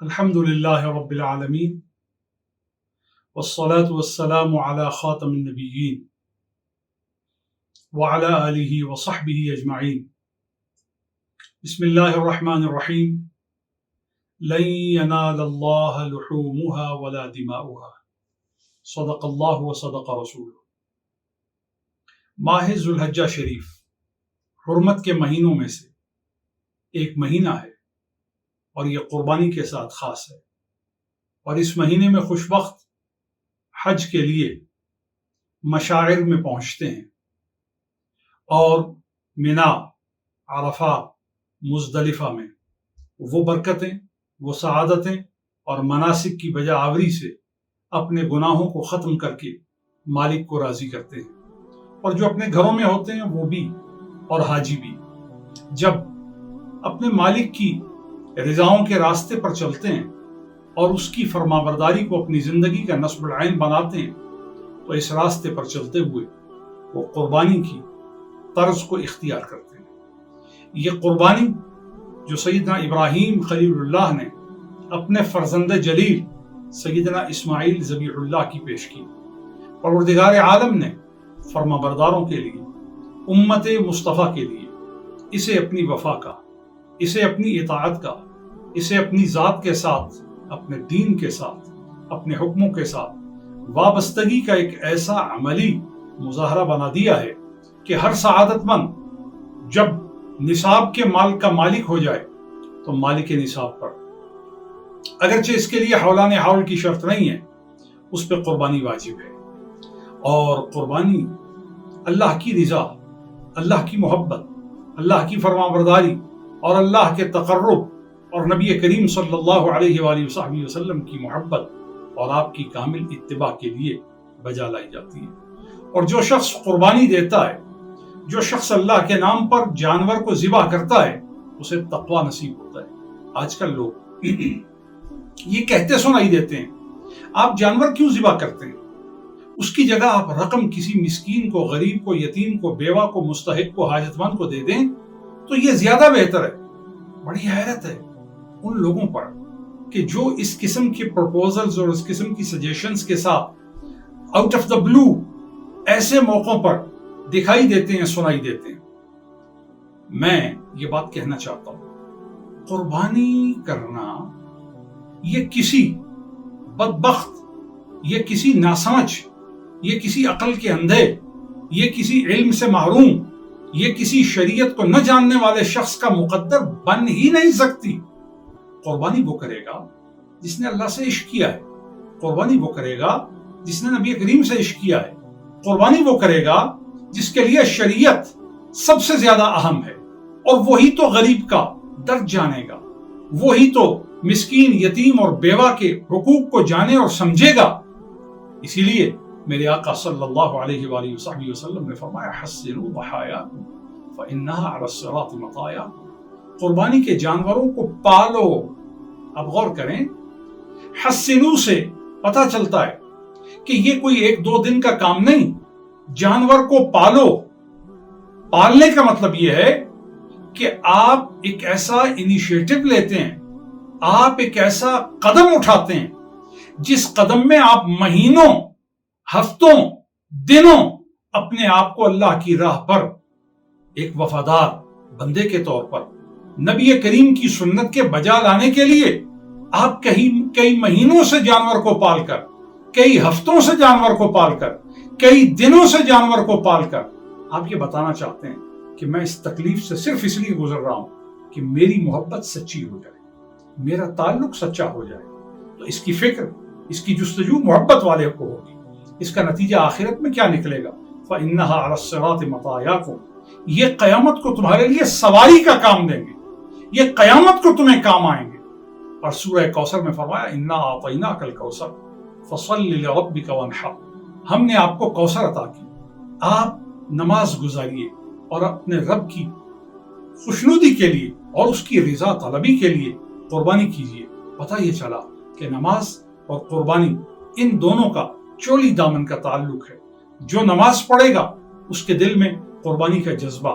الحمد للہ رب العالمین والصلاة والسلام علی خاتم النبیین وعلی آلہ وصحبہ اجمعین بسم اللہ الرحمن الرحیم لن ینال اللہ لحومها ولا دماؤها صدق اللہ وصدق رسولہ۔ ماہ ذوالحجہ شریف حرمت کے مہینوں میں سے ایک مہینہ ہے اور یہ قربانی کے ساتھ خاص ہے، اور اس مہینے میں خوش وقت حج کے لیے مشاعر میں پہنچتے ہیں اور منا، عرفہ، مزدلفہ میں وہ برکتیں، وہ سعادتیں اور مناسک کی بجا آوری سے اپنے گناہوں کو ختم کر کے مالک کو راضی کرتے ہیں، اور جو اپنے گھروں میں ہوتے ہیں وہ بھی اور حاجی بھی جب اپنے مالک کی رضاؤں کے راستے پر چلتے ہیں اور اس کی فرمانبرداری کو اپنی زندگی کا نصب العین بناتے ہیں تو اس راستے پر چلتے ہوئے وہ قربانی کی طرز کو اختیار کرتے ہیں۔ یہ قربانی جو سیدنا ابراہیم خلیل اللہ نے اپنے فرزند جلیل سیدنا اسماعیل ذبیح اللہ کی پیش کی، پروردگار عالم نے فرمانبرداروں کے لیے، امت مصطفیٰ کے لیے اسے اپنی وفا کا، اسے اپنی اطاعت کا، اسے اپنی ذات کے ساتھ، اپنے دین کے ساتھ، اپنے حکموں کے ساتھ وابستگی کا ایک ایسا عملی مظاہرہ بنا دیا ہے کہ ہر سعادت مند جب نصاب کے مال کا مالک ہو جائے تو مالک نصاب پر اگرچہ اس کے لیے حولان حول کی شرط نہیں ہے، اس پہ قربانی واجب ہے۔ اور قربانی اللہ کی رضا، اللہ کی محبت، اللہ کی فرمانبرداری اور اللہ کے تقرب اور نبی کریم صلی اللہ علیہ وآلہ وسلم کی محبت اور آپ کی کامل اتباع کے لیے بجا لائی جاتی ہے۔ اور جو شخص قربانی دیتا ہے، جو شخص اللہ کے نام پر جانور کو ذبح کرتا ہے، اسے تقوی نصیب ہوتا ہے۔ آج کل لوگ یہ کہتے سنائی دیتے ہیں، آپ جانور کیوں ذبح کرتے ہیں؟ اس کی جگہ آپ رقم کسی مسکین کو، غریب کو، یتیم کو، بیوہ کو، مستحق کو، حاجت مند کو دے دیں تو یہ زیادہ بہتر ہے۔ بڑی حیرت ہے ان لوگوں پر کہ جو اس قسم کے پروپوزلز اور اس قسم کی سجیشنز کے ساتھ آؤٹ آف دا بلو ایسے موقعوں پر دکھائی دیتے ہیں، سنائی دیتے ہیں۔ میں یہ بات کہنا چاہتا ہوں، قربانی کرنا یہ کسی بدبخت، یہ کسی ناسمجھ، یہ کسی عقل کے اندھے، یہ کسی علم سے محروم، یہ کسی شریعت کو نہ جاننے والے شخص کا مقدر بن ہی نہیں سکتی۔ قربانی وہ کرے گا جس نے اللہ سے عشق کیا ہے، قربانی وہ کرے گا جس نے نبی کریم سے عشق کیا ہے، قربانی وہ کرے گا جس کے لیے شریعت سب سے زیادہ اہم ہے، اور وہی تو غریب کا درد جانے گا، وہی تو مسکین، یتیم اور بیوہ کے حقوق کو جانے اور سمجھے گا۔ اسی لیے میرے آقا صلی اللہ علیہ وآلہ وسلم نے فرمایا حسنوا ضحایاکم فإنها علی الصراط مطایاکم، قربانی کے جانوروں کو پالو۔ اب غور کریں، حسنوا سے پتہ چلتا ہے کہ یہ کوئی ایک دو دن کا کام نہیں، جانور کو پالو۔ پالنے کا مطلب یہ ہے کہ آپ ایک ایسا انیشیٹو لیتے ہیں، آپ ایک ایسا قدم اٹھاتے ہیں جس قدم میں آپ مہینوں، ہفتوں، دنوں اپنے آپ کو اللہ کی راہ پر ایک وفادار بندے کے طور پر نبی کریم کی سنت کے بجا لانے کے لیے آپ کئی مہینوں سے جانور کو پال کر، کئی ہفتوں سے جانور کو پال کر، کئی دنوں سے جانور کو پال کر آپ یہ بتانا چاہتے ہیں کہ میں اس تکلیف سے صرف اس لیے گزر رہا ہوں کہ میری محبت سچی ہو جائے، میرا تعلق سچا ہو جائے۔ تو اس کی فکر، اس کی جستجو محبت والے کو ہوگی۔ اس کا نتیجہ آخرت میں کیا نکلے گا؟ فَإِنَّهَا عَلَى الصِّرَاطِ مَطَایَاکُمْ، یہ قیامت کو تمہارے لیے سواری کا کام دیں گے، یہ قیامت کو تمہیں کام آئیں گے۔ اور سورہ کوثر میں فرمایا اِنَّا أَعْطَيْنَاكَ الْكَوْثَرَ فَصَلِّ لِرَبِّكَ وَانْحَرْ، ہم نے آپ کو کوثر عطا کی، آپ نماز گزاریے اور اپنے رب کی خوشنودی کے لیے اور اس کی رضا طلبی کے لیے قربانی کیجیے۔ پتہ یہ چلا کہ نماز اور قربانی ان دونوں کا چولی دامن کا تعلق ہے۔ جو نماز پڑھے گا اس کے دل میں قربانی کا جذبہ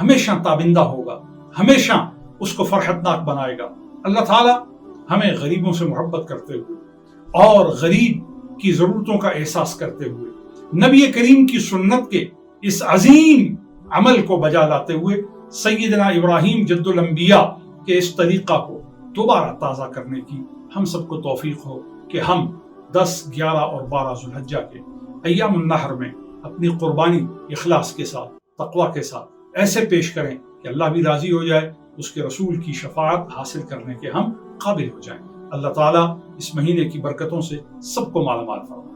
ہمیشہ تابندہ ہوگا، ہمیشہ اس کو فرحتناک بنائے گا۔ اللہ تعالیٰ ہمیں غریبوں سے محبت کرتے ہوئے اور غریب کی ضرورتوں کا احساس کرتے ہوئے نبی کریم کی سنت کے اس عظیم عمل کو بجا لاتے ہوئے سیدنا ابراہیم جد الانبیاء کے اس طریقہ کو دوبارہ تازہ کرنے کی ہم سب کو توفیق ہو کہ ہم 10، 11 اور 12 ذوالحجہ کے ایام النحر میں اپنی قربانی اخلاص کے ساتھ، تقوی کے ساتھ ایسے پیش کریں کہ اللہ بھی راضی ہو جائے، اس کے رسول کی شفاعت حاصل کرنے کے ہم قابل ہو جائیں۔ اللہ تعالیٰ اس مہینے کی برکتوں سے سب کو مالا مال فرمائے۔